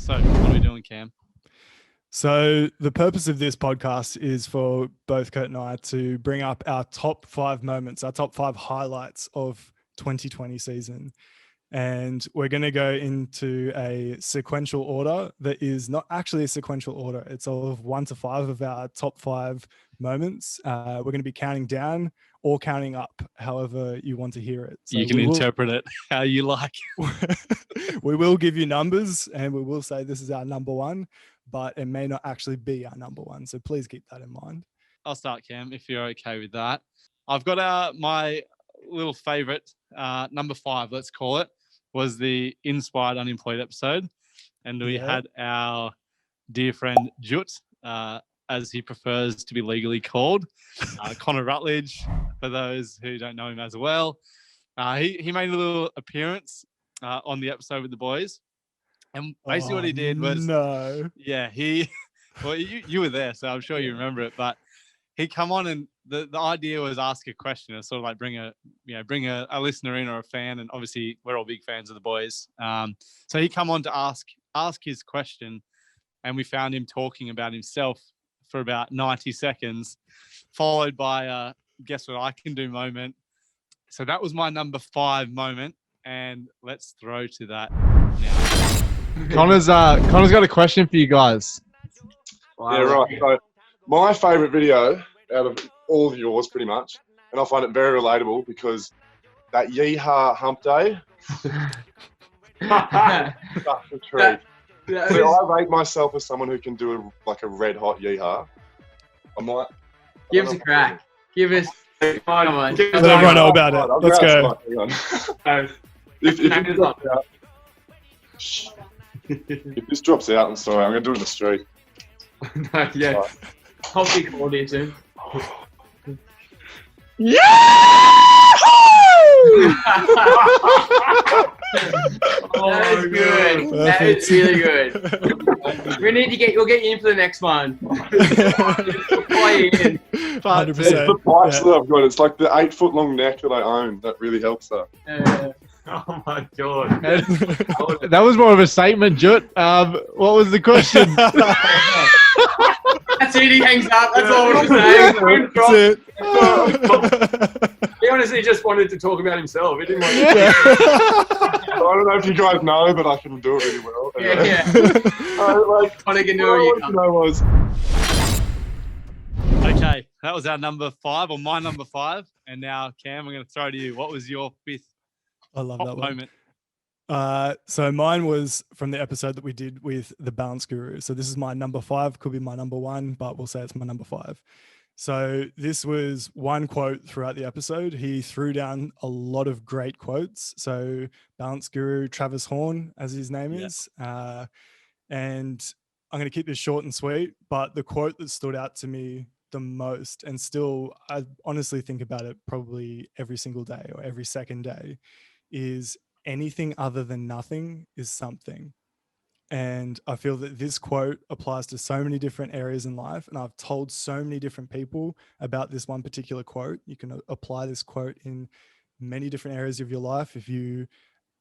So what are we doing, Cam? So the purpose of this podcast is for both Kurt and I to bring up our top 5 moments, our top 5 highlights of 2020 season. And we're going to go into a sequential order that is not actually a sequential order. It's of 1 to 5 of our top 5 moments. We're going to be counting down or counting up, however you want to hear it. So you can interpret it how you like. We will give you numbers and we will say this is our number 1, but it may not actually be our number 1. So please keep that in mind. I'll start, Cam, if you're okay with that. I've got my little favorite, number 5, let's call it, was the Inspired Unemployed episode. And we had our dear friend Jut, as he prefers to be legally called, Connor Rutledge, for those who don't know him as well. He made a little appearance on the episode with the boys. And basically what he did was... Yeah, you were there, so I'm sure you remember it. But he come on and the idea was ask a question and sort of like bring a listener in or a fan. And obviously we're all big fans of the boys. So he come on to ask his question, and we found him talking about himself for about 90 seconds, followed by a guess what I can do moment. So that was my number 5 moment. And let's throw to that now. Connor's got a question for you guys. Yeah, right. So my favourite video out of all of yours, pretty much, and I find it very relatable because that yeehaw hump day. Such a treat. So I rate myself as someone who can do a red hot yeehaw. I might give us a crack. Give us. Come on. Let everyone know about it. Let's go. If this drops out, I'm sorry. I'm going to do it in the street. No, yeah. Right. Hopefully called you soon. Yeah! That is good. That is really good. We'll get you in for the next one. We'll play you in. 100%. It's the pipes that I've got. It's like the 8-foot long neck that I own. That really helps that. Oh my God. That was more of a statement, Jut. What was the question? That's it, he hangs up. That's all I'm saying. That's it. He honestly just wanted to talk about himself. He didn't want to. I don't know if you guys know, but I can do it really well. Anyway. Yeah. Connor can do it. Okay, that was our number 5, or my number 5. And now, Cam, I'm going to throw to you. What was your 5th I love that moment? So mine was from the episode that we did with the Balance Guru. So this is my number 5, could be my number 1, but we'll say it's my number 5. So this was one quote throughout the episode. He threw down a lot of great quotes. So Balance Guru, Travis Horn, as his name is. And I'm going to keep this short and sweet, but the quote that stood out to me the most, and still I honestly think about it probably every single day or every second day, is anything other than nothing is something. And I feel that this quote applies to so many different areas in life. And I've told so many different people about this one particular quote. You can apply this quote in many different areas of your life. If you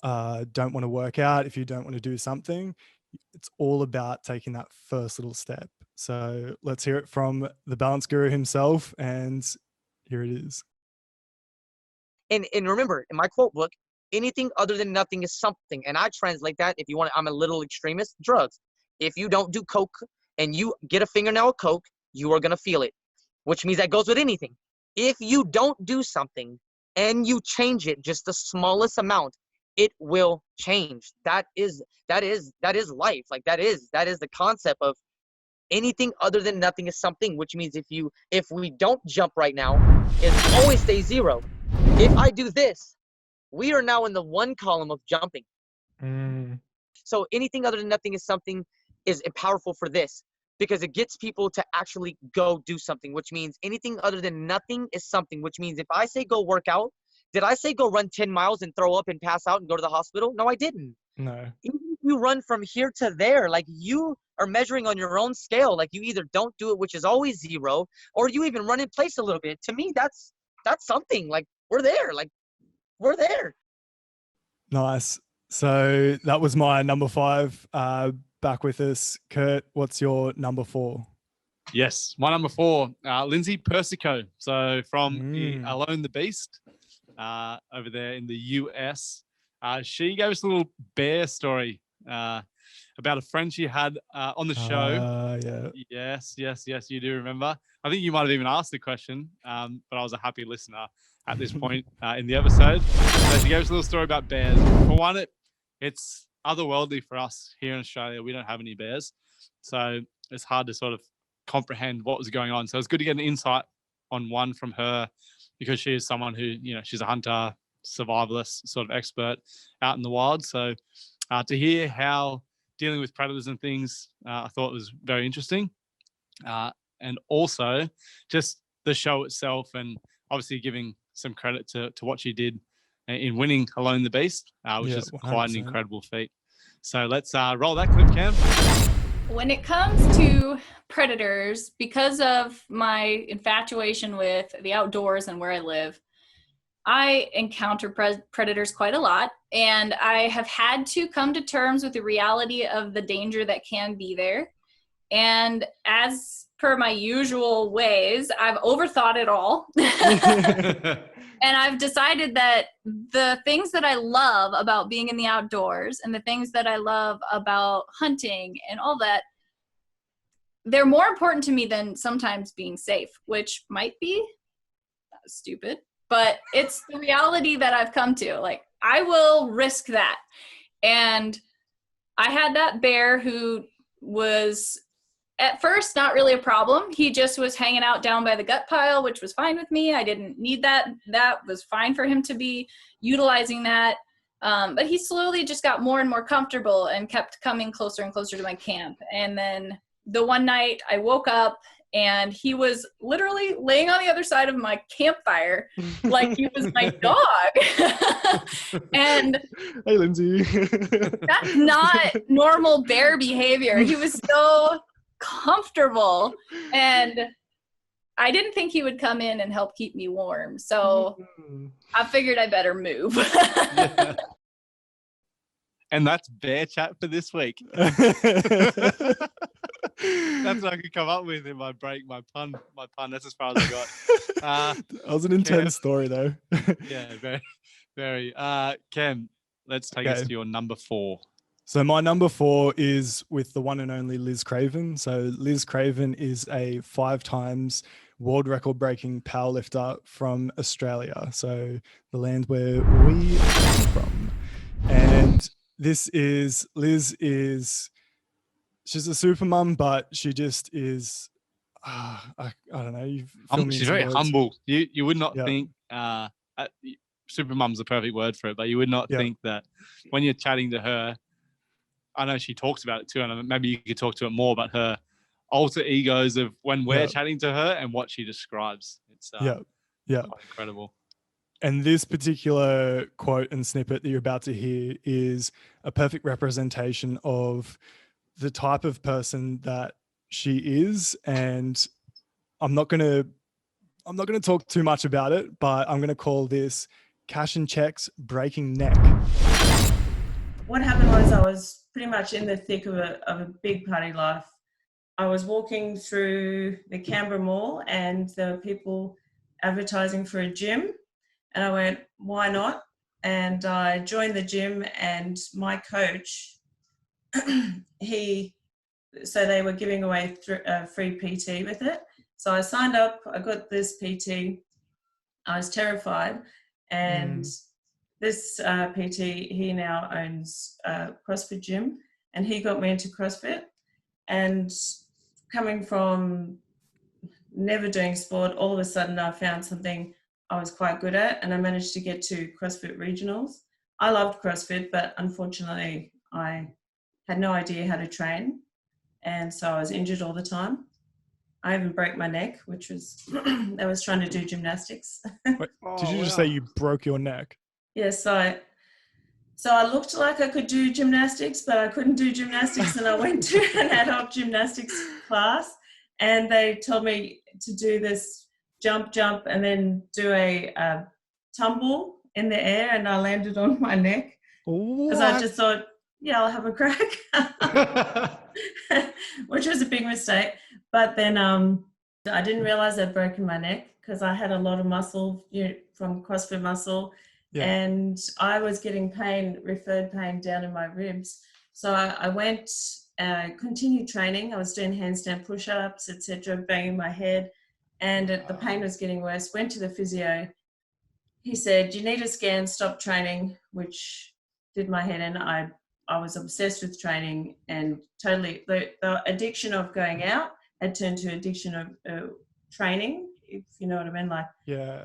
don't want to work out, if you don't want to do something, it's all about taking that first little step. So let's hear it from the Balance Guru himself. And here it is. And remember, in my quote book, anything other than nothing is something. And I translate that, if you want, I'm a little extremist, drugs. If you don't do coke and you get a fingernail of coke, you are going to feel it, which means that goes with anything. If you don't do something and you change it just the smallest amount, it will change. That is life. Like that is the concept of anything other than nothing is something, which means if we don't jump right now, it always stays 0. If I do this, we are now in the 1 column of jumping. So anything other than nothing is something is powerful for this, because it gets people to actually go do something, which means anything other than nothing is something, which means if I say go work out, did I say go run 10 miles and throw up and pass out and go to the hospital? No, I didn't. No. Even if you run from here to there, like you are measuring on your own scale. Like you either don't do it, which is always 0, or you even run in place a little bit. To me, that's something. Like we're there. Like we're there. Nice. So that was my number 5. Back with us, Kurt. What's your number 4? Yes, my number 4, Lindsay Persico. So from the Alone the Beast, over there in the US, she gave us a little bear story about a friend she had on the show. Yeah. Yes, you do remember. I think you might have even asked the question, but I was a happy listener at this point in the episode. So she gave us a little story about bears. For one, it's otherworldly for us here in Australia. We don't have any bears, so it's hard to sort of comprehend what was going on. So it's good to get an insight on one from her, because she is someone who, she's a hunter, survivalist sort of expert out in the wild. So to hear how dealing with predators and things, I thought was very interesting. And also just the show itself, and obviously giving some credit to what she did in winning Alone the Beast, which is quite an incredible feat. So let's roll that clip, Cam. When it comes to predators, because of my infatuation with the outdoors and where I live, I encounter predators quite a lot, and I have had to come to terms with the reality of the danger that can be there. And as per my usual ways, I've overthought it all. And I've decided that the things that I love about being in the outdoors and the things that I love about hunting and all that, they're more important to me than sometimes being safe, which might be stupid, but it's the reality that I've come to. Like, I will risk that. And I had that bear who was at first not really a problem. He just was hanging out down by the gut pile, which was fine with me. I didn't need that. That was fine for him to be utilizing that. But he slowly just got more and more comfortable and kept coming closer and closer to my camp. And then the one night I woke up and he was literally laying on the other side of my campfire like he was my dog. And hey, Lindsay. That's not normal bear behavior. He was so comfortable, and I didn't think he would come in and help keep me warm. So I figured I better move. Yeah. And that's bear chat for this week. That's what I could come up with in my break, my pun. That's as far as I got. That was an intense story, though. Yeah, very, very. Cam, let's take us to your number 4. So my number 4 is with the one and only Liz Craven. So Liz Craven is a 5 times world record breaking powerlifter from Australia. So the land where we come from. And Liz is, she's a super mum, but she just is, I don't know. She's very humble. You would not think, super mum's the perfect word for it, but you would not think that when you're chatting to her, I know she talks about it too, and maybe you could talk to it more about her alter egos of when we're chatting to her and what she describes. It's quite incredible. And this particular quote and snippet that you're about to hear is a perfect representation of the type of person that she is. And I'm not going to talk too much about it, but I'm going to call this cash and checks breaking neck. What happened was I was pretty much in the thick of a big party life. I was walking through the Canberra Mall and there were people advertising for a gym. And I went, why not? And I joined the gym, and my coach, so they were giving away free PT with it. So I signed up, I got this PT. I was terrified. And this PT, he now owns a CrossFit gym, and he got me into CrossFit. And coming from never doing sport, all of a sudden I found something I was quite good at, and I managed to get to CrossFit regionals. I loved CrossFit, but unfortunately I had no idea how to train, and so I was injured all the time. I even broke my neck, which was I was trying to do gymnastics. Wait, did you just say you broke your neck? Yes, so I looked like I could do gymnastics, but I couldn't do gymnastics, and I went to an adult gymnastics class, and they told me to do this jump, and then do a tumble in the air, and I landed on my neck. because I just thought, yeah, I'll have a crack, which was a big mistake. But then I didn't realize I'd broken my neck because I had a lot of muscle from CrossFit muscle, and I was getting referred pain down in my ribs. So I went, continued training. I was doing handstand push-ups, etc., banging my head, and the pain was getting worse. Went to the physio. He said, "You need a scan, stop training," which did my head in. I was obsessed with training, and totally the addiction of going out had turned to addiction of training, if you know what I mean. Like,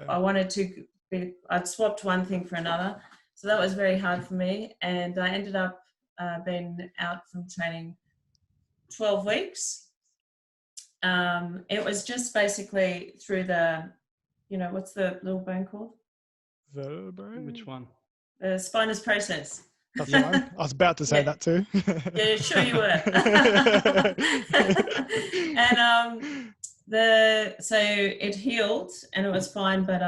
I wanted to I'd swapped one thing for another. So that was very hard for me. And I ended up being out from training 12 weeks. It was just basically through the, what's the little bone called? Vertebrae? Which one? The spinous process. That's the one. I was about to say that too. Yeah, sure you were. And so it healed and it was fine, but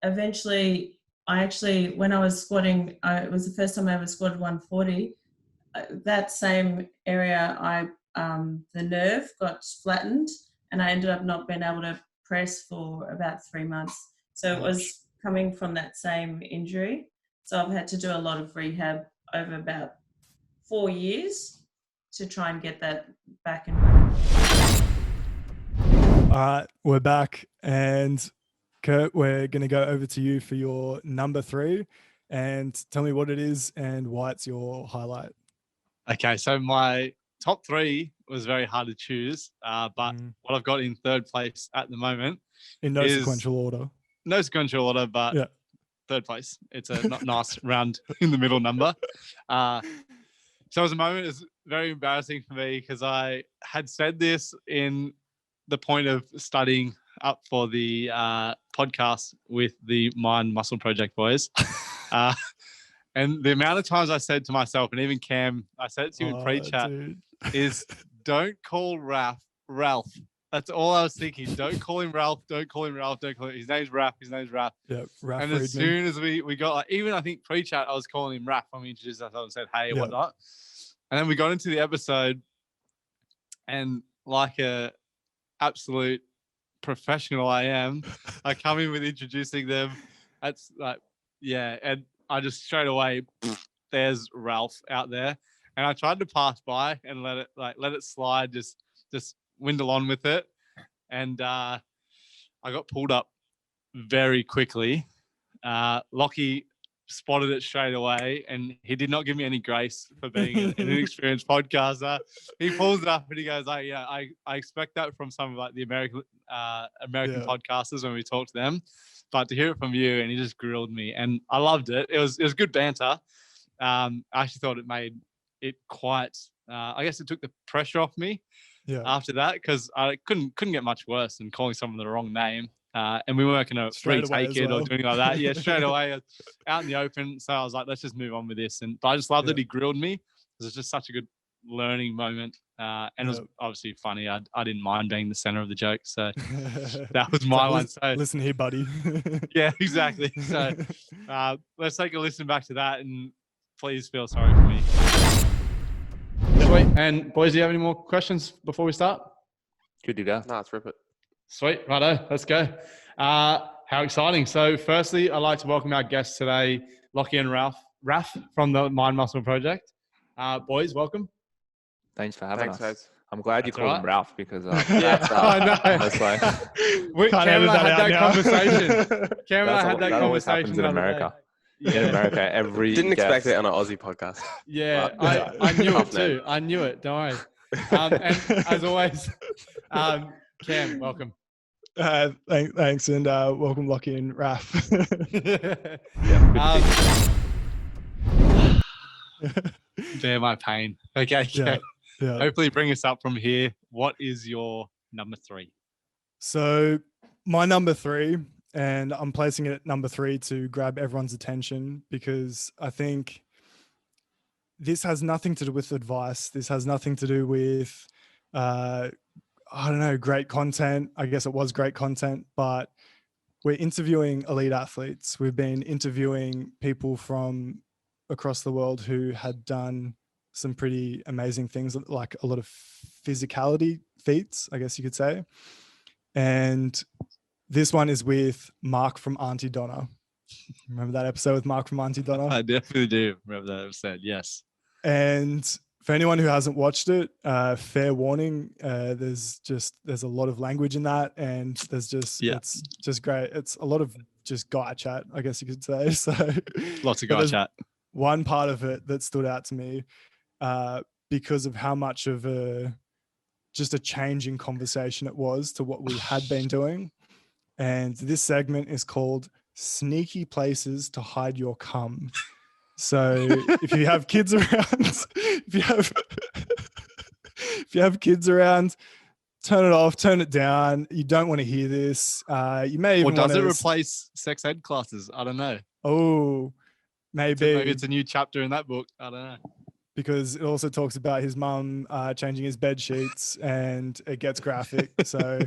eventually when I was squatting, it was the first time I ever squatted 140. That same area, the nerve got flattened, and I ended up not being able to press for about 3 months. So it was coming from that same injury. So I've had to do a lot of rehab over about 4 years to try and get that back in. All right, we're back, and Kurt, we're going to go over to you for your number 3, and tell me what it is and why it's your highlight. Okay, so my top 3 was very hard to choose, but what I've got in third place at the moment in no sequential order. No sequential order, but third place. It's a nice round in the middle number. So it was a moment. It was very embarrassing for me because I had said this in the point of studying up for the podcast with the Mind Muscle Project boys. And the amount of times I said to myself, and even Cam, I said it to you in pre-chat, is don't call Ralph. That's all I was thinking. Don't call him Ralph. Don't call him Ralph. Don't call him. His name's Raph. His name's Raph. Yeah, Raph. And as soon as we got, like, even I think pre-chat, I was calling him Raph when we introduced ourselves and said, hey, whatnot. And then we got into the episode, and like a absolute professional I am, I come in with introducing them. That's like, and I just straight away, there's Ralph out there. And I tried to pass by and let it slide, just windle on with it. And I got pulled up very quickly. Lockie spotted it straight away, and he did not give me any grace for being an inexperienced podcaster. He pulls it up and he goes, I expect that from some of like the American podcasters when we talk to them. But to hear it from you, and he just grilled me, and I loved it. It was good banter. I actually thought it made it quite. I guess it took the pressure off me after that, because I couldn't get much worse than calling someone the wrong name, and we weren't going to retake it or do anything like that. Yeah, straight away out in the open. So I was like, let's just move on with this. But I just loved that he grilled me. It was just such a good learning moment. And it was obviously funny. I didn't mind being the center of the joke. So that was my one. So listen here, buddy. Yeah, exactly. So let's take a listen back to that, and please feel sorry for me. Sweet. And boys, do you have any more questions before we start? Good to go. No, let's rip it. Sweet. Righto. Let's go. How exciting. So firstly, I'd like to welcome our guests today, Lockie and Raph from the Mind Muscle Project. Boys, welcome. Thanks for having us. Guys. I'm glad you called him Ralph because I know. Cameron and I had that conversation. Cameron and I had that that always conversation happens in America. In America, every Didn't expect it on an Aussie podcast. Yeah, I knew it too. I knew it. Don't worry. And as always, Cam, welcome. Thanks, and welcome, Lockie and Raph. Bear my pain. Okay. Yeah. Hopefully bring us up from here. What is your number 3? So my number 3, and I'm placing it at number 3 to grab everyone's attention, because I think this has nothing to do with advice. This has nothing to do with, great content. I guess it was great content, but we're interviewing elite athletes. We've been interviewing people from across the world who had done some pretty amazing things, like a lot of physicality feats, I guess you could say. And this one is with Mark from Auntie Donna. Remember that episode with Mark from Auntie Donna? I definitely do remember that episode. Yes. And for anyone who hasn't watched it, fair warning, there's a lot of language in that, and it's just great. It's a lot of just guy chat, I guess you could say. So lots of guy chat. One part of it that stood out to me because of how much of just a change in conversation it was to what we had been doing. And this segment is called Sneaky Places to Hide Your Cum. So if you have kids around, if you have kids around, turn it off, turn it down. You don't want to hear this. You may even or does it replace sex ed classes? I don't know. Oh, maybe. So maybe it's a new chapter in that book. I don't know. Because it also talks about his mum changing his bed sheets, and it gets graphic. So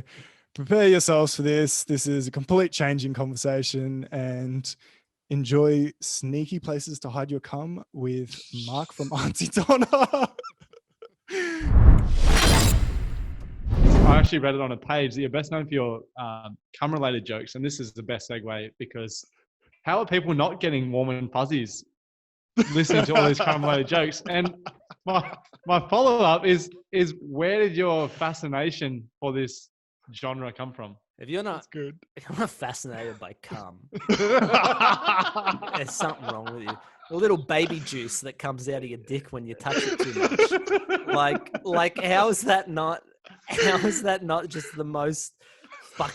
prepare yourselves for this. This is a complete change in conversation, and enjoy Sneaky Places to Hide Your Cum with Mark from Auntie Donna. I actually read it on a page that you're best known for your cum-related jokes, and this is the best segue, because how are people not getting warm and fuzzies listening to all these cum-related jokes? And my follow-up is where did your fascination for this genre come from? If you're not good, if you're not fascinated by cum, there's something wrong with you. The little baby juice that comes out of your dick when you touch it too much. Like how is that not just the most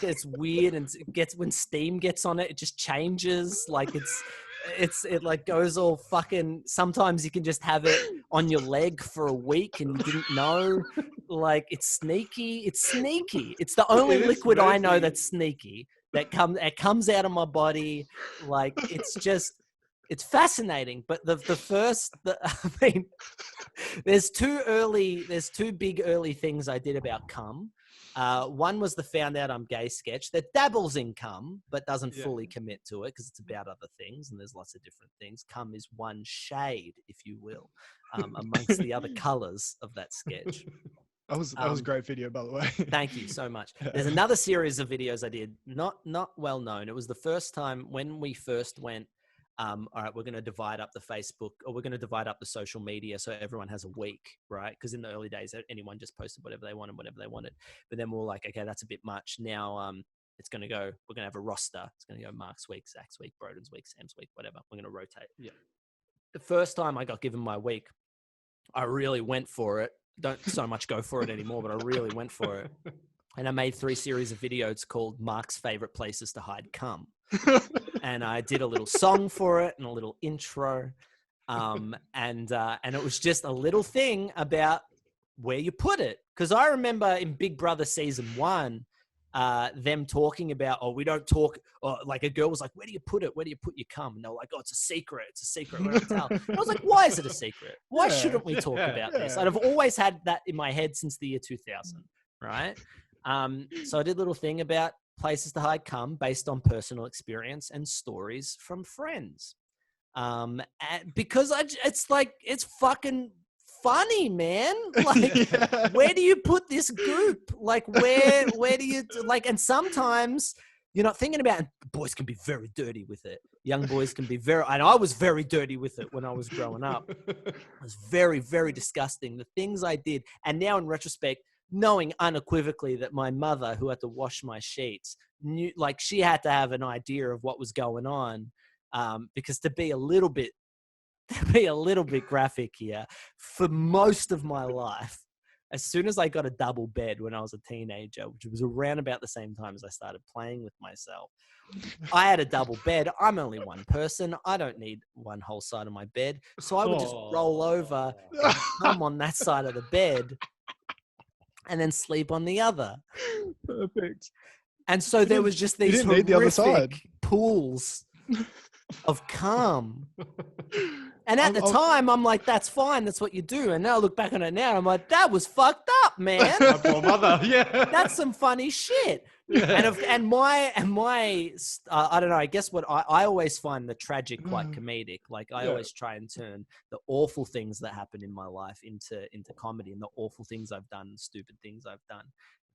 it's weird, and it gets, when steam gets on it just changes. Like it like goes all fucking, sometimes you can just have it on your leg for a week and you didn't know. Like it's sneaky. It's the only liquid I know that's sneaky, that comes out of my body. Like it's fascinating. But I mean, there's two big early things I did about cum. One was the Found Out I'm Gay sketch that dabbles in cum, but doesn't fully commit to it because it's about other things, and there's lots of different things. Cum is one shade, if you will, amongst the other colors of that sketch. That was a great video, by the way. Thank you so much. There's another series of videos I did, not well known. It was the first time when we first went, all right, we're going to divide up the Facebook, or we're going to divide up the social media so everyone has a week, right? Because in the early days, anyone just posted whatever they wanted. But then we're like, okay, that's a bit much. Now it's going to go, we're going to have a roster. It's going to go Mark's week, Zach's week, Broden's week, Sam's week, whatever. We're going to rotate. Yeah. The first time I got given my week, I really went for it. Don't so much go for it anymore, but I really went for it. And I made 3 series of videos called Mark's Favorite Places to Hide Cum. And I did a little song for it and a little intro. And it was just a little thing about where you put it. Because I remember in Big Brother season 1, them talking about, we don't talk, or like a girl was like, where do you put it? Where do you put your cum? And they were like, it's a secret. It's a secret. We don't tell. And I was like, why is it a secret? Why shouldn't we talk about this? I've always had that in my head since the year 2000, right? So I did a little thing about places to hide cum based on personal experience and stories from friends. Because it's fucking funny, man. Like, where do you put this goop? Like, where do you, like, and sometimes you're not thinking about it. Boys can be very dirty with it. Young boys can be and I was very dirty with it when I was growing up. It was very, very disgusting. The things I did. And now in retrospect, knowing unequivocally that my mother, who had to wash my sheets, knew, like, she had to have an idea of what was going on. Because to be a little bit graphic here, for most of my life, as soon as I got a double bed when I was a teenager, which was around about the same time as I started playing with myself, I had a double bed. I'm only one person. I don't need one whole side of my bed. So I would just roll over and come on that side of the bed and then sleep on the other. Perfect. And so there was just these horrific pools of cum. And at the time, I'm like, that's fine. That's what you do. And now I look back on it now. I'm like, that was fucked up, man. My poor mother. Yeah. That's some funny shit. Yeah. And my I don't know. I guess what I always find the tragic quite comedic. Like I always try and turn the awful things that happen in my life into comedy, and the awful things I've done, stupid things I've done,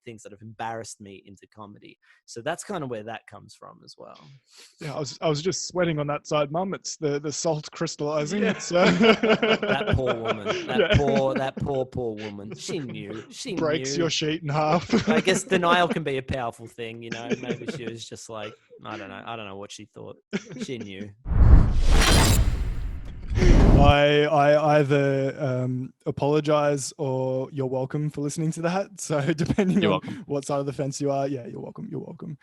things that have embarrassed me into comedy. So that's kind of where that comes from as well. Yeah, I was just sweating on that side, Mum. It's the salt crystallizing. Yeah. It's That poor woman. That poor woman. She knew. She breaks knew. your sheet in half. I guess denial can be a powerful thing, you know. Maybe she was just like, I don't know what she thought. She knew. I either apologize or you're welcome for listening to that. So depending on what side of the fence you are, yeah, you're welcome. You're welcome.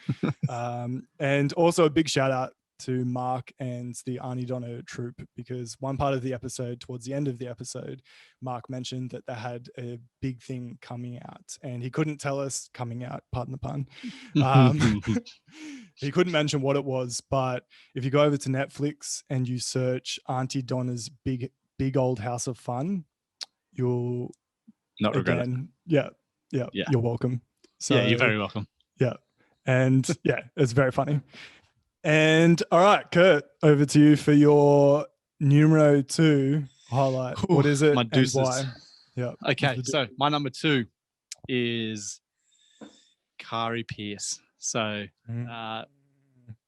And also a big shout out to Mark and the Arnie Donner troupe, because one part of the episode, towards the end of the episode, Mark mentioned that they had a big thing coming out, and he couldn't tell us coming out, pardon the pun. He couldn't mention what it was, but if you go over to Netflix and you search Auntie Donna's big old house of fun, you'll not regret it. Yeah, you're welcome. So, yeah, you're very welcome. Yeah. And yeah, it's very funny. And all right, Kurt, over to you for your numero 2 highlight. What is it my deuces. and why? Yeah. Okay, so my number 2 is Kari Pearce. So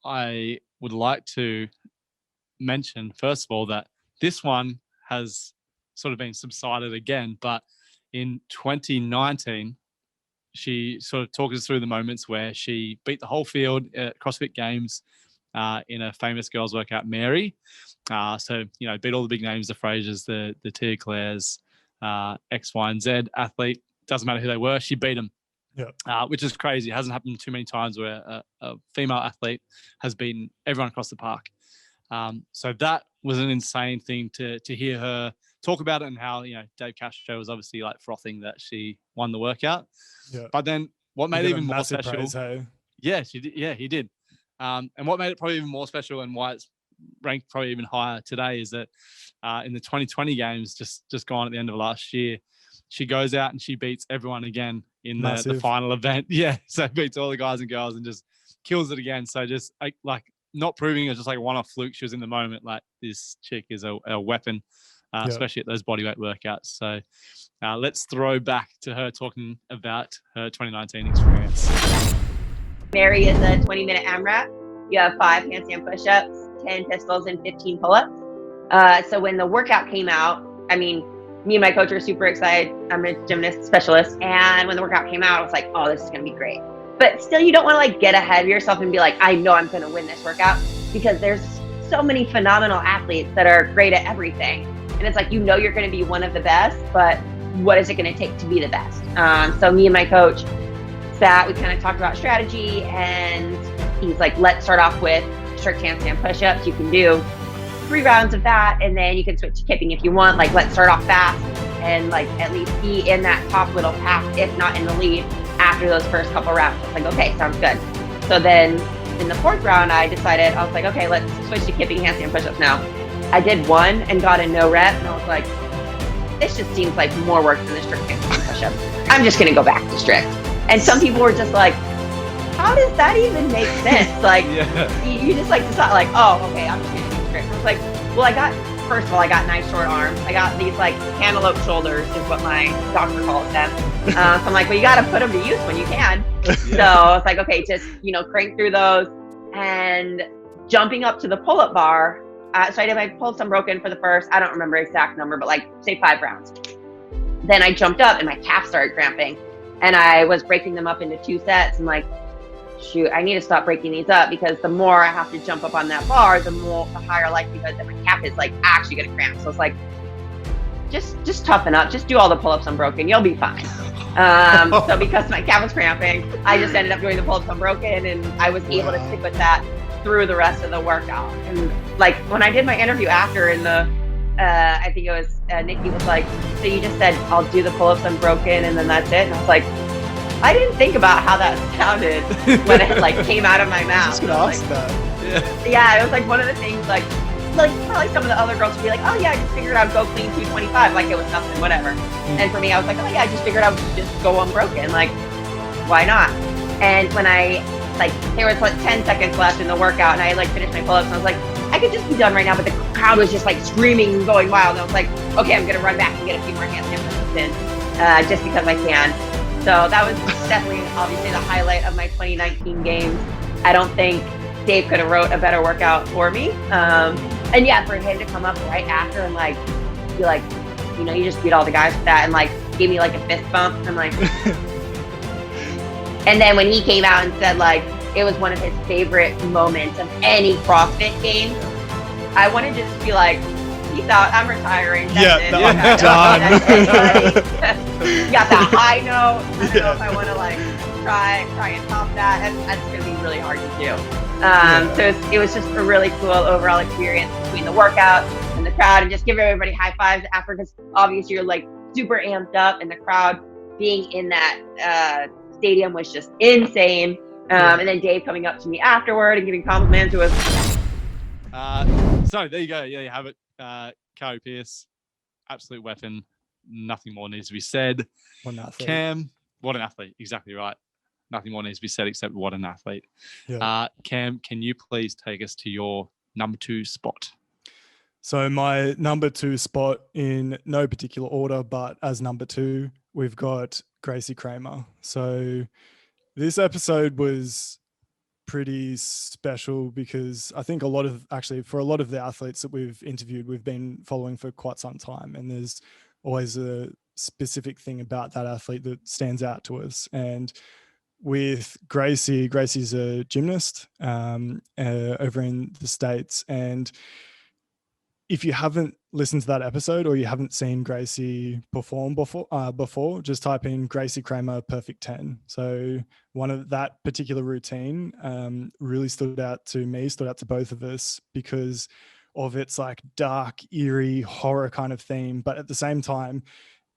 I would like to mention, first of all, that this one has sort of been subsided again, but in 2019, she sort of talked us through the moments where she beat the whole field at CrossFit Games in a famous girls workout, Mary. So, you know, beat all the big names, the Frasers, the Tia Claires, X, Y, and Z athlete. Doesn't matter who they were. She beat them. Yeah. Which is crazy. It hasn't happened too many times where a female athlete has beaten everyone across the park. So that was an insane thing to hear her talk about it, and how, you know, Dave Castro was obviously like frothing that she won the workout. Yeah. But then what made it even more special? Praise, hey? Yeah, she did. Yeah, he did. And what made it probably even more special, and why it's ranked probably even higher today, is that in the 2020 games just gone at the end of last year, she goes out and she beats everyone again in the final event. Yeah, so beats all the guys and girls and just kills it again. So just like not proving it's just like a one-off fluke. She was in the moment. Like, this chick is a weapon, especially at those bodyweight workouts. So let's throw back to her talking about her 2019 experience. Mary is a 20-minute AMRAP. You have 5 handstand push-ups, 10 pistols, and 15 pull-ups. So when the workout came out, I mean, me and my coach were super excited. I'm a gymnast specialist. And when the workout came out, I was like, oh, this is going to be great. But still, you don't want to like get ahead of yourself and be like, I know I'm going to win this workout, because there's so many phenomenal athletes that are great at everything. And it's like, you know, you're going to be one of the best, but what is it going to take to be the best? So me and my coach sat, we kind of talked about strategy, and he's like, let's start off with strict handstand push-ups. You can do 3 rounds of that, and then you can switch to kipping if you want. Like, let's start off fast and like at least be in that top little pack, if not in the lead, after those first couple rounds. I was like, okay, sounds good. So then in the 4th round, I decided, I was like, okay, let's switch to kipping handstand push-ups now. I did 1 and got a no rep, and I was like, this just seems like more work than the strict handstand push-ups. I'm just gonna go back to strict. And some people were just like, how does that even make sense? Like, you just like decide like, oh, okay, I'm just gonna do strict. I was like, well, first of all, I got nice short arms. I got these like cantaloupe shoulders is what my doctor calls them. So I'm like, well, you got to put them to use when you can. So I was like, okay, just, you know, crank through those. And jumping up to the pull-up bar. So I pulled some broken for the first, I don't remember exact number, but like say 5 rounds. Then I jumped up and my calf started cramping, and I was breaking them up into 2 sets. I'm like, shoot, I need to stop breaking these up, because the more I have to jump up on that bar, the higher likelihood that my calf is like actually gonna cramp. So it's like, just toughen up, just do all the pull-ups unbroken, you'll be fine. So because my calf was cramping, I just ended up doing the pull-ups unbroken, and I was able to stick with that through the rest of the workout. And like when I did my interview after in the, I think it was Nikki was like, so you just said I'll do the pull-ups unbroken and then that's it? And I was like, I didn't think about how that sounded when it like came out of my mouth. I was just gonna ask that. Yeah, it was like one of the things like like probably some of the other girls would be like, oh yeah, I just figured I'd go clean 225, like it was nothing, whatever. And for me, I was like, oh yeah, I just figured I'd just go unbroken, like why not? And when there was like 10 seconds left in the workout, and I like finished my pull-ups, and I was like, I could just be done right now, but the crowd was just like screaming and going wild. And I was like, okay, I'm gonna run back and get a few more handstand push-ups in, just because I can. So that was definitely, obviously, the highlight of my 2019 games. I don't think Dave could have wrote a better workout for me. And yeah, for him to come up right after and like be like, you know, you just beat all the guys with that, and like gave me like a fist bump. I'm like, and then when he came out and said like it was one of his favorite moments of any CrossFit game, I wanted to just be like, peace out, I'm retiring. That's it. I'm done. Got that high note. I don't know if I want to like try and top that, and that's gonna be really hard to do. So it was just a really cool overall experience between the workout and the crowd, and just give everybody high fives after, because obviously you're like super amped up, and the crowd being in that stadium was just insane. And then Dave coming up to me afterward and giving compliments. It was so there you go. Yeah, you have it. Carrie Pierce, absolute weapon. Nothing more needs to be said. What an athlete. Cam, what an athlete. Exactly right. Nothing more needs to be said except what an athlete. Yeah. Cam, can you please take us to your number 2 spot? So my number 2 spot, in no particular order, but as number 2, we've got Gracie Kramer. So this episode was pretty special because I think for a lot of the athletes that we've interviewed, we've been following for quite some time, and there's always a specific thing about that athlete that stands out to us. And with Gracie's a gymnast over in the States, and if you haven't listened to that episode or you haven't seen Gracie perform before, just type in Gracie Kramer Perfect 10. So one of that particular routine really stood out to both of us because of its like dark, eerie, horror kind of theme. But at the same time,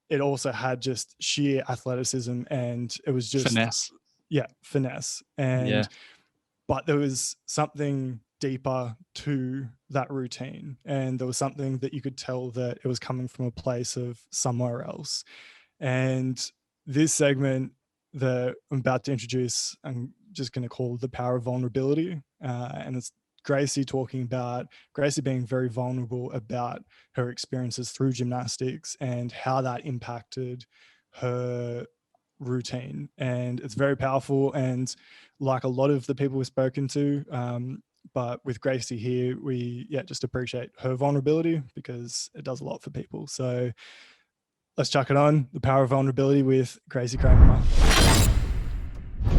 it also had just sheer athleticism, and it was just finesse. Yeah, finesse. But there was something deeper to that routine, and there was something that you could tell that it was coming from a place of somewhere else. And this segment that I'm about to introduce, I'm just going to call The Power of Vulnerability, and it's Gracie being very vulnerable about her experiences through gymnastics and how that impacted her routine. And it's very powerful, and like a lot of the people we've spoken to, but with Gracie here, we just appreciate her vulnerability because it does a lot for people. So let's chuck it on. The Power of Vulnerability with Gracie Kramer.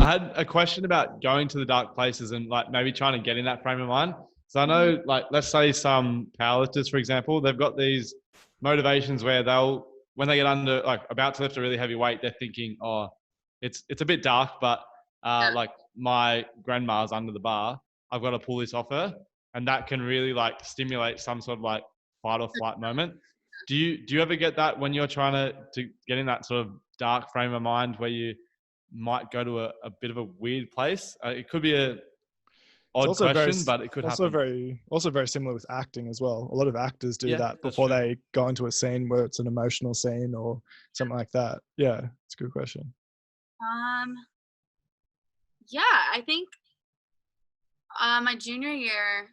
I had a question about going to the dark places and like maybe trying to get in that frame of mind. So I know, like, let's say some powerlifters, for example, they've got these motivations where when they get under, like, about to lift a really heavy weight, they're thinking, oh, it's a bit dark, but like my grandma's under the bar, I've got to pull this off her. And that can really like stimulate some sort of like fight or flight moment. Do you ever get that when you're trying to get in that sort of dark frame of mind where you might go to a bit of a weird place? It could be a odd question, but it could happen. Also very similar with acting as well. A lot of actors do that before they go into a scene where it's an emotional scene or something like that. Yeah, it's a good question. Yeah, I think my junior year,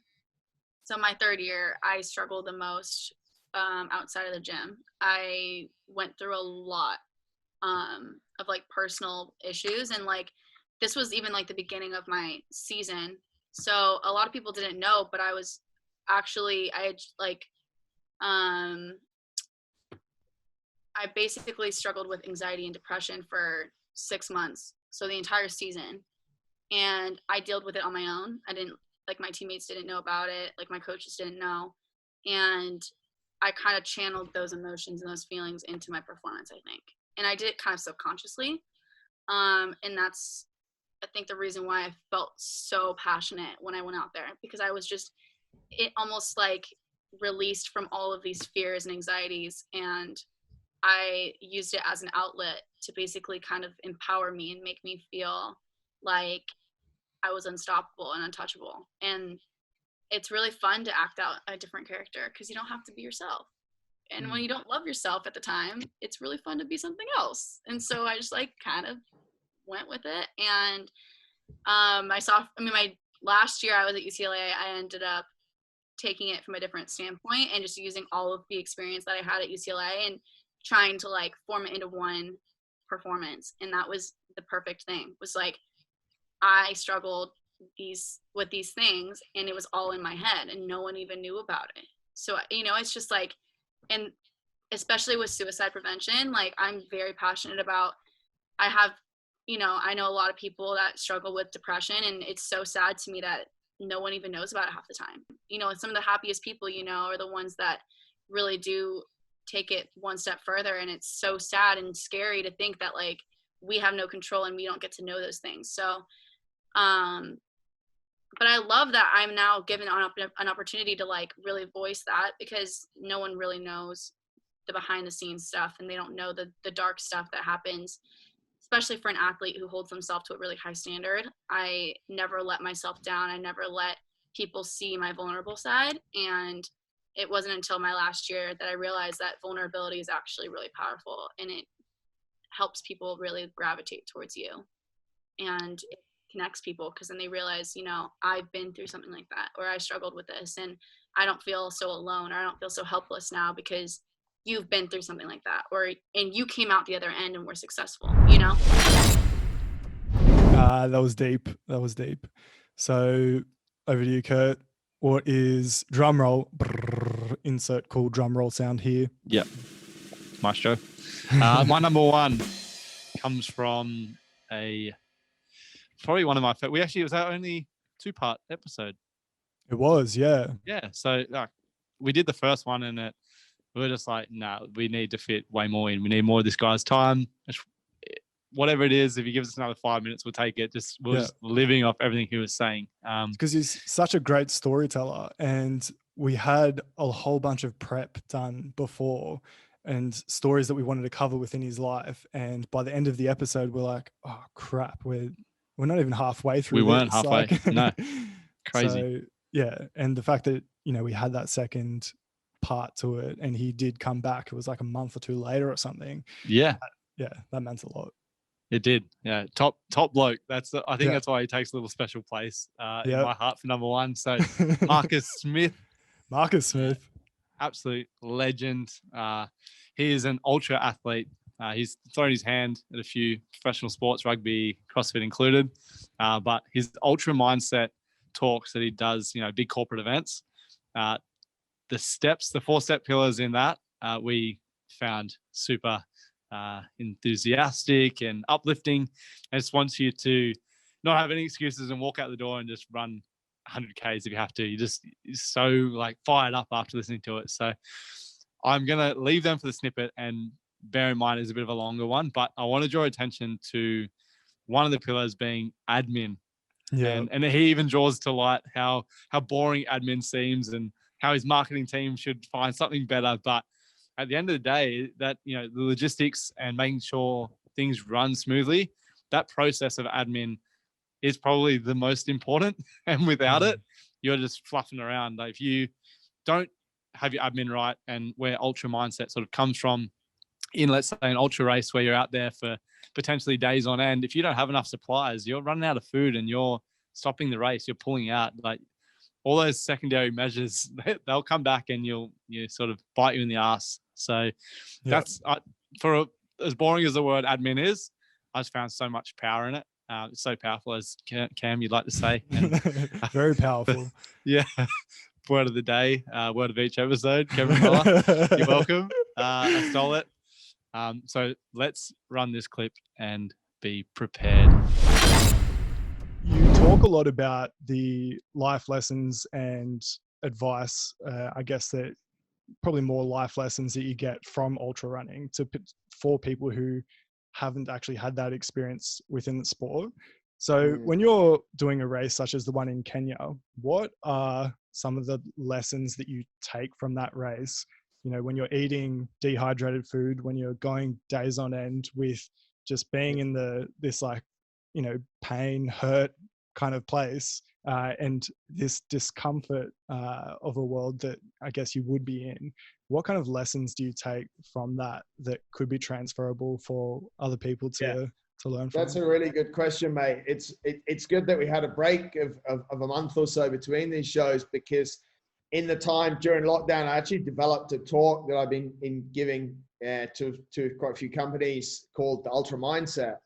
so my third year, I struggled the most outside of the gym. I went through a lot of like personal issues, and like this was even like the beginning of my season. So a lot of people didn't know, but I basically struggled with anxiety and depression for 6 months. So the entire season. And I dealt with it on my own. My teammates didn't know about it. Like my coaches didn't know. And I kind of channeled those emotions and those feelings into my performance, I think. And I did it kind of subconsciously. And that's, I think, the reason why I felt so passionate when I went out there, because I was just, it almost like released from all of these fears and anxieties. And I used it as an outlet to basically kind of empower me and make me feel like I was unstoppable and untouchable. And it's really fun to act out a different character because you don't have to be yourself. And when you don't love yourself at the time, it's really fun to be something else. And so I just like kind of went with it. And my last year I was at UCLA, I ended up taking it from a different standpoint and just using all of the experience that I had at UCLA and trying to like form it into one performance. And that was the perfect thing. It was like I struggled with these things and it was all in my head and no one even knew about it. So, it's just like, and especially with suicide prevention, like I'm very passionate about, I know a lot of people that struggle with depression, and it's so sad to me that no one even knows about it half the time. And some of the happiest people, are the ones that really do take it one step further. And it's so sad and scary to think that like we have no control and we don't get to know those things. So, but I love that I'm now given an opportunity to like really voice that, because no one really knows the behind the scenes stuff, and they don't know the dark stuff that happens, especially for an athlete who holds themselves to a really high standard. I never let myself down. I never let people see my vulnerable side. And it wasn't until my last year that I realized that vulnerability is actually really powerful, and it helps people really gravitate towards you. And it connects people because then they realize, I've been through something like that, or I struggled with this, and I don't feel so alone, or I don't feel so helpless now because you've been through something like that, and you came out the other end and were successful, That was deep. So over to you, Kurt. What is drum roll? Brrr, insert cool drum roll sound here. Yep. Maestro. My number one comes from probably one of my favorite. It was our only 2-part episode. It was, yeah. Yeah. So we did the first one, and we were just like, we need to fit way more in. We need more of this guy's time. Whatever it is, if he gives us another 5 minutes, we'll take it. We're just living off everything he was saying. Because he's such a great storyteller, and we had a whole bunch of prep done before and stories that we wanted to cover within his life. And by the end of the episode, we're like, oh crap, we're not even halfway through. We weren't halfway. No, crazy. So, yeah, and the fact that we had that second part to it, and he did come back. It was like a month or two later or something. Yeah, that meant a lot. It did. Yeah, top bloke. I think that's why he takes a little special place in my heart for number one. So Marcus Smith, absolute legend. He is an ultra athlete. He's thrown his hand at a few professional sports, rugby, CrossFit included. But his ultra mindset talks that he does, big corporate events. The 4-step pillars in that we found super enthusiastic and uplifting. I just want you to not have any excuses and walk out the door and just run 100 Ks if you have to. You're so like fired up after listening to it. So I'm going to leave them for the snippet, and bear in mind it's a bit of a longer one, but I want to draw attention to one of the pillars being admin. Yeah. And he even draws to light how boring admin seems and how his marketing team should find something better. But at the end of the day, that, the logistics and making sure things run smoothly, that process of admin is probably the most important. And without it, you're just fluffing around. Like if you don't have your admin right, and where ultra mindset sort of comes from in, let's say, an ultra race where you're out there for potentially days on end, if you don't have enough supplies, you're running out of food and you're stopping the race, you're pulling out. Like all those secondary measures, they'll come back and you sort of bite you in the ass. So that's for as boring as the word admin is, I just found so much power in it. It's so powerful, as Cam, you'd like to say. And, very powerful. Yeah. Word of the day, word of each episode. Cameron Muller, you're welcome. I stole it. So let's run this clip and be prepared. You talk a lot about the life lessons and advice. I guess that probably more life lessons that you get from ultra running for people who haven't actually had that experience within the sport. So when you're doing a race such as the one in Kenya, what are some of the lessons that you take from that race? When you're eating dehydrated food, when you're going days on end with just being in this pain, hurt kind of place, and this discomfort of a world that I guess you would be in. What kind of lessons do you take from that could be transferable for other people to learn from? That's a really good question, mate. It's good that we had a break of a month or so between these shows, because in the time during lockdown, I actually developed a talk that I've been giving to quite a few companies called the Ultra Mindset,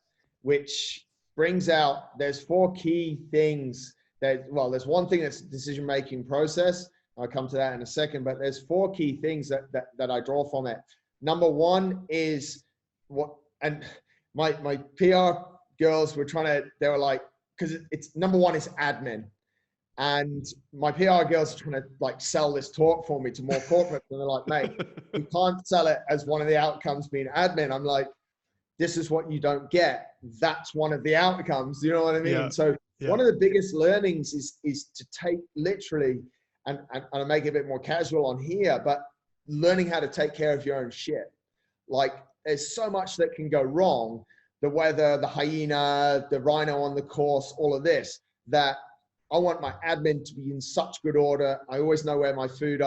which brings out, there's 4 key things there's one thing that's decision-making process. I'll come to that in a second, but there's 4 key things that I draw from it. Number 1 is and my PR girls were they were like, because it's number 1 is admin. And my PR girls are trying to like sell this talk for me to more corporates. And they're like, mate, you can't sell it as one of the outcomes being admin. I'm like, this is what you don't get. That's one of the outcomes. You know what I mean? Yeah. One of the biggest learnings is to take literally, and I make it a bit more casual on here, but learning how to take care of your own shit. Like there's so much that can go wrong. The weather, the hyena, the rhino on the course, all of this, that I want my admin to be in such good order. I always know where my food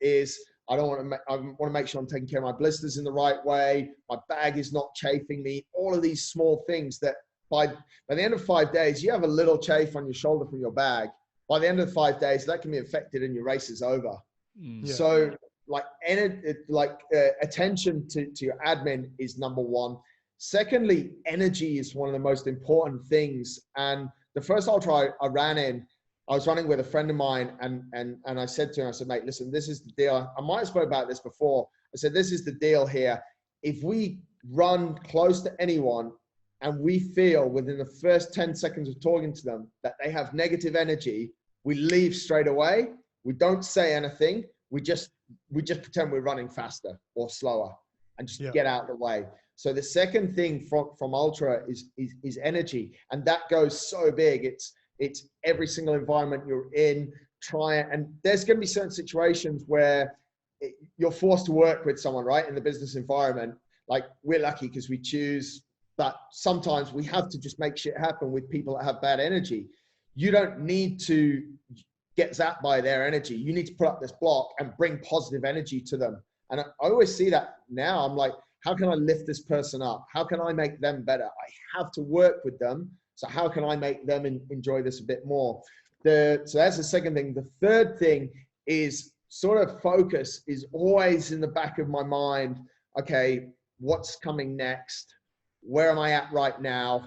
is. I want to make sure I'm taking care of my blisters in the right way. My bag is not chafing me. All of these small things that by the end of 5 days, you have a little chafe on your shoulder from your bag. By the end of 5 days, that can be affected and your race is over. Yeah. So attention to your admin is number 1. Secondly, energy is one of the most important things. And the first ultra I ran in, I was running with a friend of mine, and I said to him, I said, mate, listen, this is the deal. I might have spoken about this before. I said, this is the deal here. If we run close to anyone and we feel within the first 10 seconds of talking to them that they have negative energy, we leave straight away. We don't say anything. We just pretend we're running faster or slower and just get out of the way. So the second thing from ultra is energy, and that goes so big. It's every single environment you're in. And there's going to be certain situations where you're forced to work with someone, right, in the business environment. Like we're lucky because we choose, but sometimes we have to just make shit happen with people that have bad energy. You don't need to get zapped by their energy. You need to put up this block and bring positive energy to them. And I always see that now. I'm like, how can I lift this person up? How can I make them better? I have to work with them. So how can I make them enjoy this a bit more? So that's the second thing. The third thing is sort of focus is always in the back of my mind. Okay, what's coming next? Where am I at right now?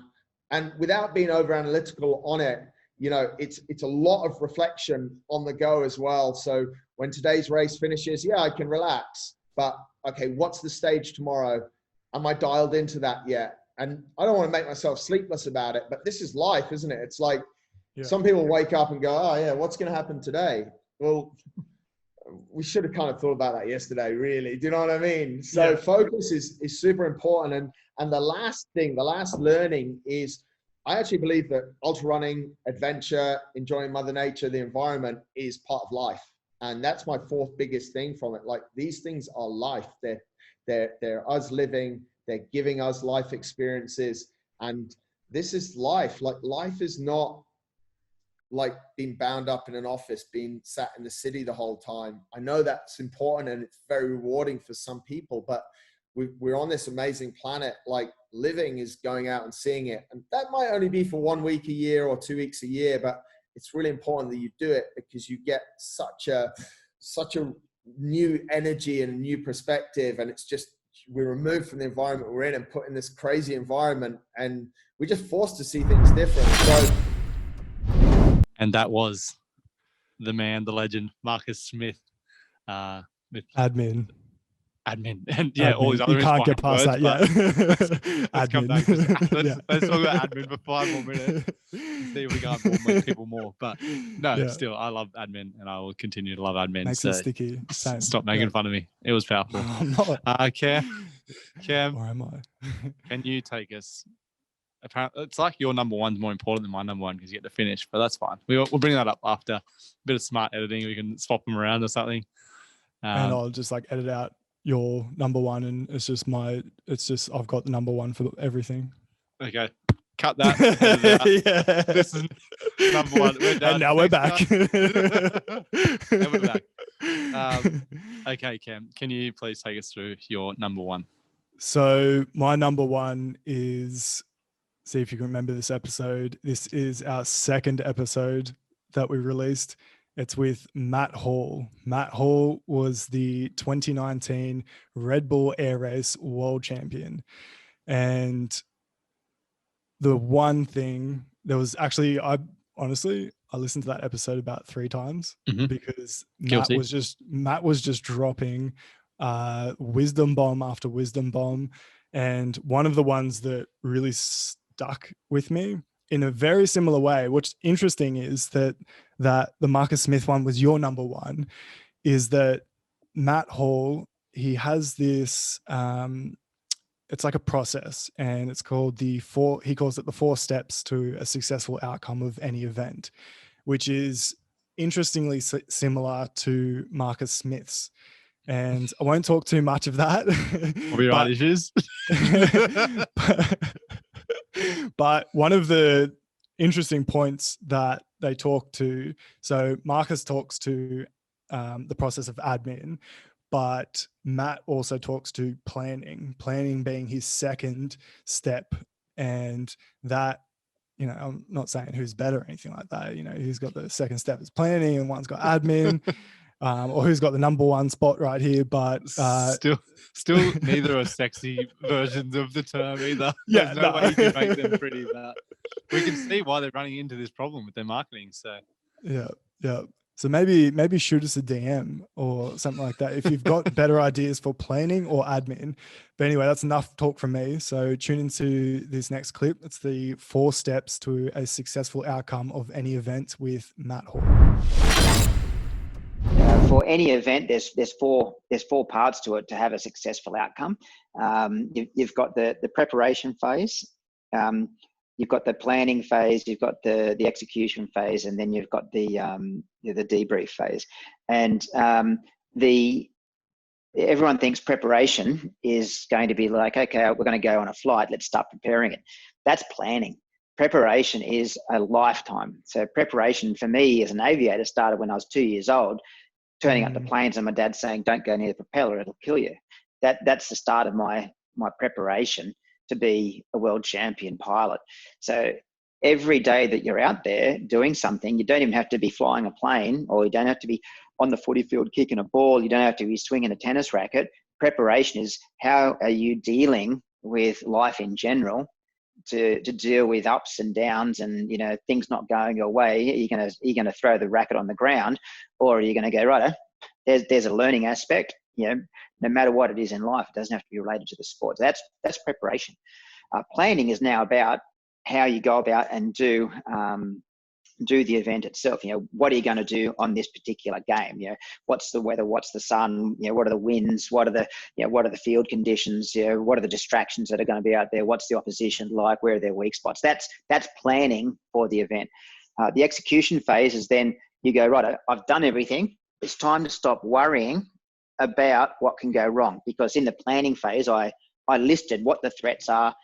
And without being over analytical on it, you know, it's a lot of reflection on the go as well. So when today's race finishes, I can relax, but okay, what's the stage tomorrow? Am I dialed into that yet? And I don't want to make myself sleepless about it, but this is life, isn't it? It's like some people wake up and go, oh yeah, what's going to happen today? Well, we should have kind of thought about that yesterday, really. Do you know what I mean? So focus is super important. And the last thing, the last learning is, I actually believe that ultra running, adventure, enjoying Mother Nature, the environment is part of life. And that's my 4th biggest thing from it. Like these things are life. They're us living, they're giving us life experiences. And this is life. Like life is not like being bound up in an office, being sat in the city the whole time. I know that's important and it's very rewarding for some people, but we're on this amazing planet. Like living is going out and seeing it. And that might only be for 1 week a year or 2 weeks a year, but it's really important that you do it because you get such a new energy and a new perspective. And it's just, we're removed from the environment we're in and put in this crazy environment, and we're just forced to see things different. So, and that was the man, the legend, Marcus Smith, with admin, and all his other you can't get past words, that. Let's come back. Let's talk about admin for 5 more minutes. See if we can bore people more. But no, still, I love admin, and I will continue to love admin. Makes it sticky. Same. Stop making fun of me. It was powerful. Cam, where am I? Can you take us? Apparently, it's like your number 1's more important than my number 1 because you get to finish, but that's fine. We'll bring that up after a bit of smart editing. We can swap them around or something. And I'll just like edit out your number 1, and it's just I've got the number 1 for everything. Okay, cut that. edit it out. Yeah. This is number one. We're done. And now we're Thanks, back. guys. And we're back. Okay, Cam, can you please take us through your number one? So my number one is, see if you can remember this episode. This is our second episode that we released. It's with Matt Hall. Matt Hall was the 2019 Red Bull Air Race World Champion. And the one thing, there was actually, I listened to that episode about 3 times because Matt was just dropping wisdom bomb after wisdom bomb. And one of the ones that really stuck with me in a very similar way, what's interesting is that the Marcus Smith one was your number one, is that Matt Hall, he has this, it's like a process, and it's called he calls it the 4 steps to a successful outcome of any event, which is interestingly similar to Marcus Smith's. And I won't talk too much of that. Right issues. But one of the interesting points that they talk to, so Marcus talks to the process of admin, but Matt also talks to planning being his second step. And that, you know, I'm not saying who's better or anything like that. You know, who's got the second step is planning and one's got admin. Or who's got the number one spot right here, but still neither are sexy versions of the term either. Yeah, There's no way you can make them pretty, but we can see why they're running into this problem with their marketing. So yeah. So maybe shoot us a DM or something like that if you've got better ideas for planning or admin. But anyway, that's enough talk from me. So tune into this next clip. It's the 4 steps to a successful outcome of any event with Matt Hall. For any event, there's four parts to it to have a successful outcome. You've got the preparation phase, you've got the planning phase, you've got the execution phase, and then you've got the debrief phase. And everyone thinks preparation is going to be like, okay, we're going to go on a flight, let's start preparing it. That's planning. Preparation is a lifetime. So preparation for me as an aviator started when I was 2 years old, turning up the planes and my dad saying, don't go near the propeller, it'll kill you. That's the start of my preparation to be a world champion pilot. So every day that you're out there doing something, you don't even have to be flying a plane, or you don't have to be on the footy field kicking a ball, you don't have to be swinging a tennis racket. Preparation is how are you dealing with life in general to deal with ups and downs and, you know, things not going your way. Are you gonna throw the racket on the ground, or are you gonna go, right, there's a learning aspect, you know, no matter what it is in life, it doesn't have to be related to the sport. So that's preparation. Planning is now about how you go about and do the event itself. You know, what are you going to do on this particular game? You know, what's the weather? What's the sun? You know, what are the winds? What are the field conditions? You know, what are the distractions that are going to be out there? What's the opposition like? Where are their weak spots? That's planning for the event. The execution phase is then you go, right, I've done everything. It's time to stop worrying about what can go wrong, because in the planning phase, I listed what the threats are,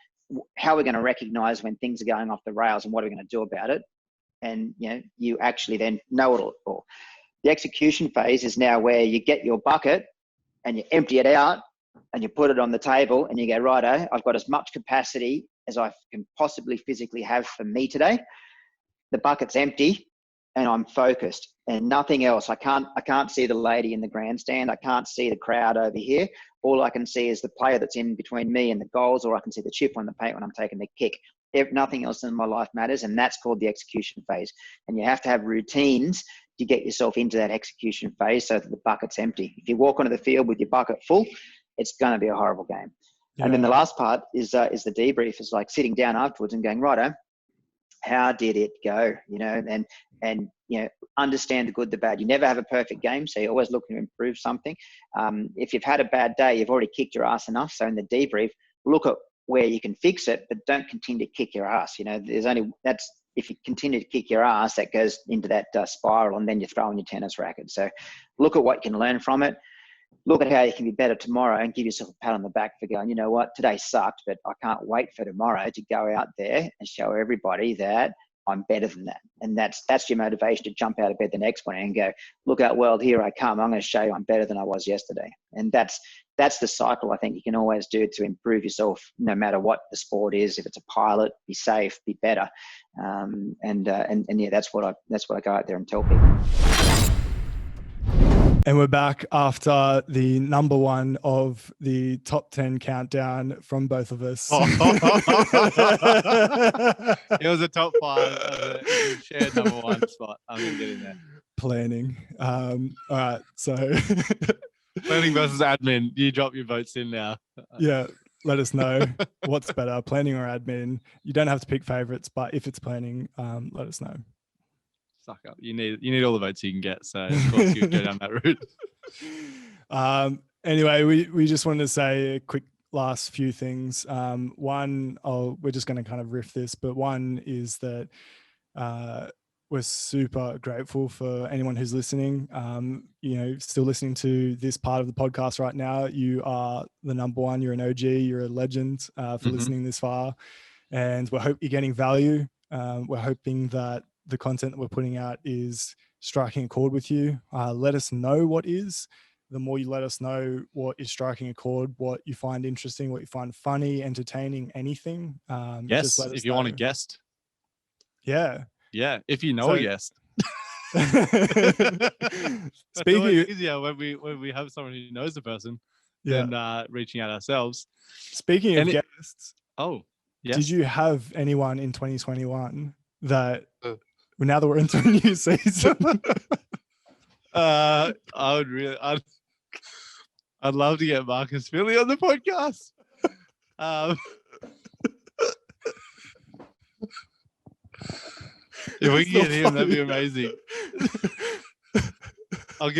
how we're going to recognize when things are going off the rails, and what are we going to do about it. And, you know, you actually then know it all. The execution phase is now where you get your bucket and you empty it out and you put it on the table and you go, righto, I've got as much capacity as I can possibly physically have for me today. The bucket's empty and I'm focused and nothing else. I can't see the lady in the grandstand. I can't see the crowd over here. All I can see is the player that's in between me and the goals, or I can see the chip on the paint when I'm taking the kick. Nothing else in my life matters, and that's called the execution phase. And you have to have routines to get yourself into that execution phase so that the bucket's empty. If you walk onto the field with your bucket full, it's going to be a horrible game. Yeah. And then the last part is the debrief, is like sitting down afterwards and going, righto, how did it go? You know, and you know, understand the good, the bad. You never have a perfect game, so you're always looking to improve something. If you've had a bad day, you've already kicked your ass enough. So in the debrief, look at where you can fix it, but don't continue to kick your ass. You know, if you continue to kick your ass, that goes into that spiral, and then you're throwing your tennis racket. So look at what you can learn from it. look at how you can be better tomorrow and give yourself a pat on the back for going, you know what, today sucked, but I can't wait for tomorrow to go out there and show everybody that I'm better than that. And that's your motivation to jump out of bed the next morning and go, look out, world, here I come. I'm going to show you I'm better than I was yesterday. And that's the cycle I think you can always do to improve yourself, no matter what the sport is. If it's a pilot, be safe, be better. And yeah, that's what I go out there and tell people. And we're back after the number one of the top 10 countdown from both of us. It was a top 5 of a shared number 1 spot. I'm going to get in there. Planning. All right. So planning versus admin. You drop your votes in now. Yeah. Let us know what's better, planning or admin. You don't have to pick favorites, but if it's planning, let us know. Suck up. You need all the votes you can get. So of course you go down that route. Anyway, we just wanted to say a quick last few things. One, we're just going to kind of riff this, but one is that we're super grateful for anyone who's listening. Still listening to this part of the podcast right now. You are the number one. You're an OG. You're a legend for listening this far, and we hope you're getting value. We're hoping that the content that we're putting out is striking a chord with you. Let us know what is. The more you let us know what is striking a chord, what you find interesting, what you find funny, entertaining, anything. Yes, just let us if you know. want a guest. Yeah. Yeah, if you know a guest. Speaking it's easier when we have someone who knows the person than reaching out ourselves. Speaking of guests. Oh, yes. Did you have anyone in 2021 that now that we're into a new season? I'd love to get Marcus Philly on the podcast. If we can get him, that'd be amazing. I'll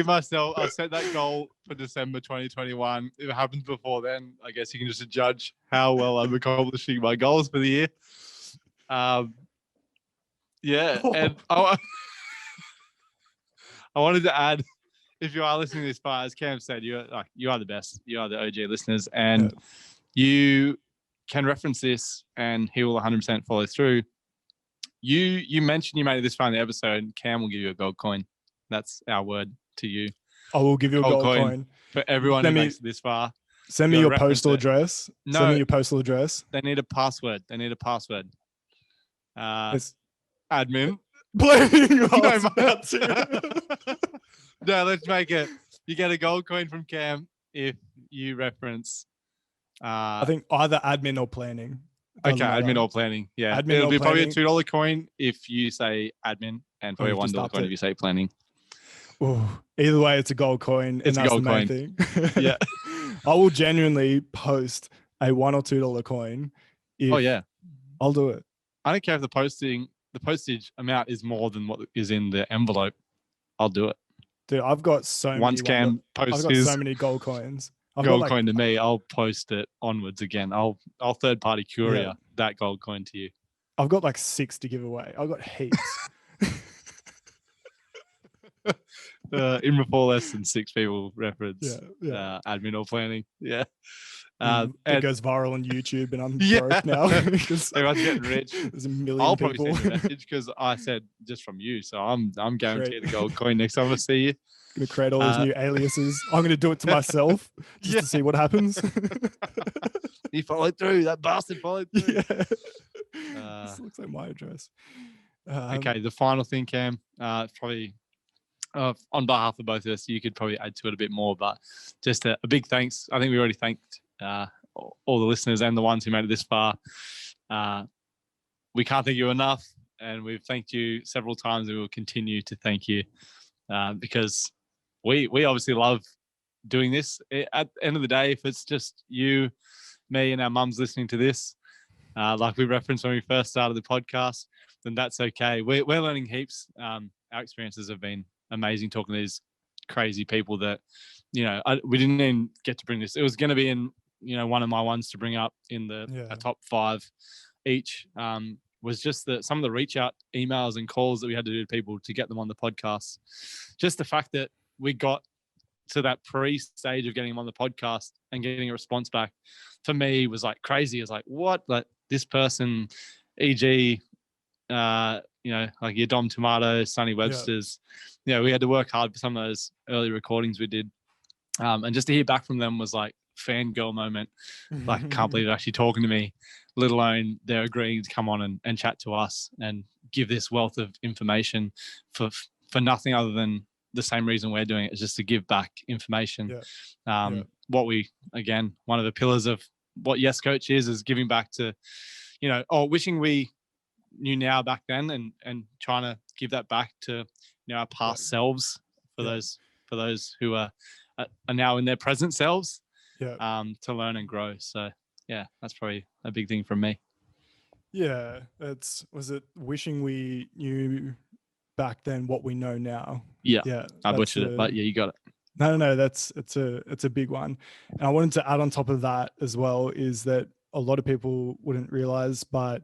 set that goal for December 2021. If it happens before then, I guess you can just judge how well I'm accomplishing my goals for the year. And I wanted to add, if you are listening this far, as Cam said, you are the best. You are the OG listeners, and you can reference this, and he will 100% follow through. You mentioned you made it this far in the episode. Cam will give you a gold coin. That's our word to you. I will give you a gold coin for everyone who makes it this far. Send me your postal address. No, send me your postal address. They need a password. Admin. No, let's make it. You get a gold coin from Cam if you reference. I think either admin or planning. Okay, admin or planning. Yeah, it'll be probably a $2 coin if you say admin, and probably a $1 coin if you say planning. Ooh, either way, it's a gold coin. It's and a gold that's the main thing. Yeah, I will genuinely post a $1 or $2 coin. I'll do it. I don't care if the postage amount is more than what is in the envelope. I'll do it. Dude, I've got so many. Once Cam posts his so many gold coins. Gold coin to me, I'll post it onwards again. I'll third party courier that gold coin to you. I've got like 6 to give away. I've got heaps. In before less than 6 people reference admin or planning. Yeah. It goes viral on YouTube and I'm broke now. Everyone's getting rich. There's a million I'll people. probably send you a message because I said just from you. So I'm guaranteed a gold coin next time I see you. I'm going to create all these new aliases. I'm going to do it to myself just to see what happens. He followed through. That bastard followed through. This looks like my address. Okay, the final thing, Cam, probably on behalf of both of us, you could probably add to it a bit more, but just a big thanks. I think we already thanked all the listeners and the ones who made it this far. We can't thank you enough, and we've thanked you several times, and we will continue to thank you because we obviously love doing this. At the end of the day, if it's just you, me, and our mums listening to this, like we referenced when we first started the podcast, then that's okay. We're learning heaps. Our experiences have been amazing talking to these crazy people that, we didn't even get to bring this. It was going to be in, one of my ones to bring up in the top 5 each. Was just some of the reach out emails and calls that we had to do to people to get them on the podcast. Just the fact that we got to that pre-stage of getting him on the podcast and getting a response back, for me was like crazy. It's like, what? Like this person, e.g., like your Dom Tomato, Sonny Webster's, we had to work hard for some of those early recordings we did. And just to hear back from them was like fangirl moment. Like, can't believe they're actually talking to me, let alone they're agreeing to come on and chat to us and give this wealth of information for nothing other than the same reason we're doing it, is just to give back information. What we, again, one of the pillars of what YesCoach is giving back to, wishing we knew now back then and trying to give that back to our past selves for those who are now in their present selves to learn and grow. So that's probably a big thing from me. Was it wishing we knew back then what we know now? I butchered it, but you got it. No, it's a big one. And I wanted to add on top of that as well is that a lot of people wouldn't realize, but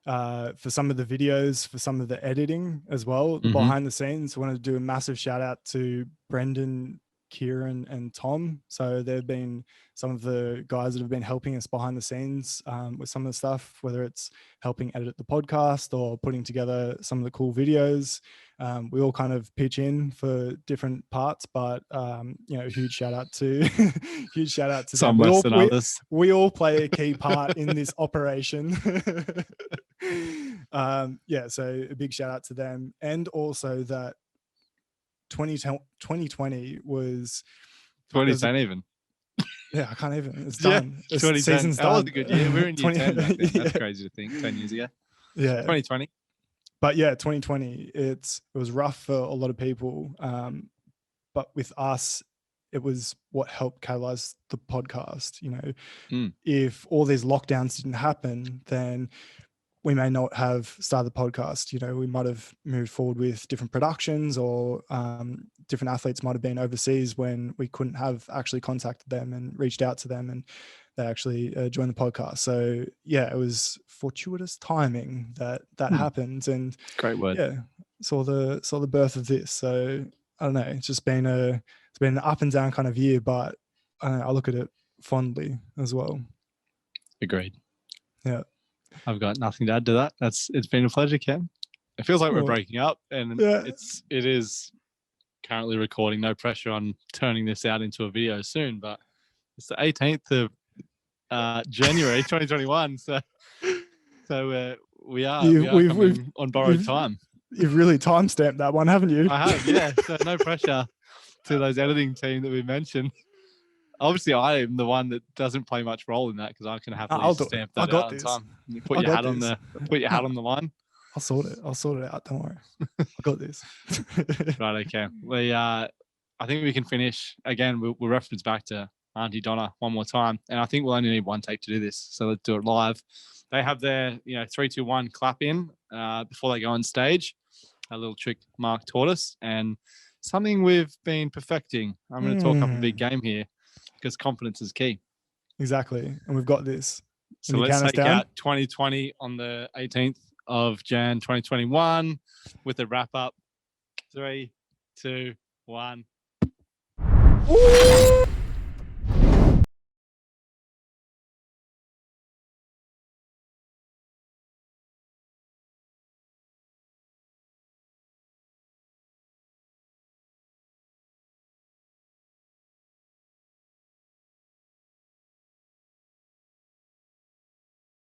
for some of the videos, for some of the editing as well, behind the scenes, I wanted to do a massive shout out to Brendan, Kieran and Tom. So they've been some of the guys that have been helping us behind the scenes with some of the stuff, whether it's helping edit the podcast or putting together some of the cool videos. We all kind of pitch in for different parts, but huge shout out to some them. less than others. We all play a key part in this operation. So a big shout out to them. And also that 2020 was 2010 even. Yeah, I can't even. It's done. Yeah, 2010. Season's that done. was a good year. We were in year 10 back then. That's crazy to think. 10 years ago. Yeah. 2020. But 2020, it was rough for a lot of people. But with us, it was what helped catalyze the podcast. If all these lockdowns didn't happen, then we may not have started the podcast. We might have moved forward with different productions, or different athletes might have been overseas when we couldn't have actually contacted them and reached out to them, and they actually joined the podcast. So it was fortuitous timing that happened, and great word. Saw the birth of this. So I don't know. It's just been an up and down kind of year, but I look at it fondly as well. Agreed. Yeah. I've got nothing to add to that. It's been a pleasure, Cam. It feels like we're breaking up, and it is currently recording. No pressure on turning this out into a video soon, but it's the 18th of January 2021. So we are on borrowed time. You've really timestamped that one, haven't you? I have, yeah. So no pressure to those editing team that we mentioned. Obviously, I am the one that doesn't play much role in that, because I can happily stamp that out on time. You put your hat on the line. I'll sort it out. Don't worry. I got this. Right, okay. I think we can finish again. We'll reference back to Auntie Donna one more time, and I think we'll only need one take to do this. So let's do it live. They have their 3, 2, 1 clap in before they go on stage. A little trick Mark taught us, and something we've been perfecting. I'm going to talk up a big game here, because confidence is key. Exactly. And we've got this. So let's take out 2020 on the 18th of Jan 2021 with a wrap up. 3, 2, 1. Ooh!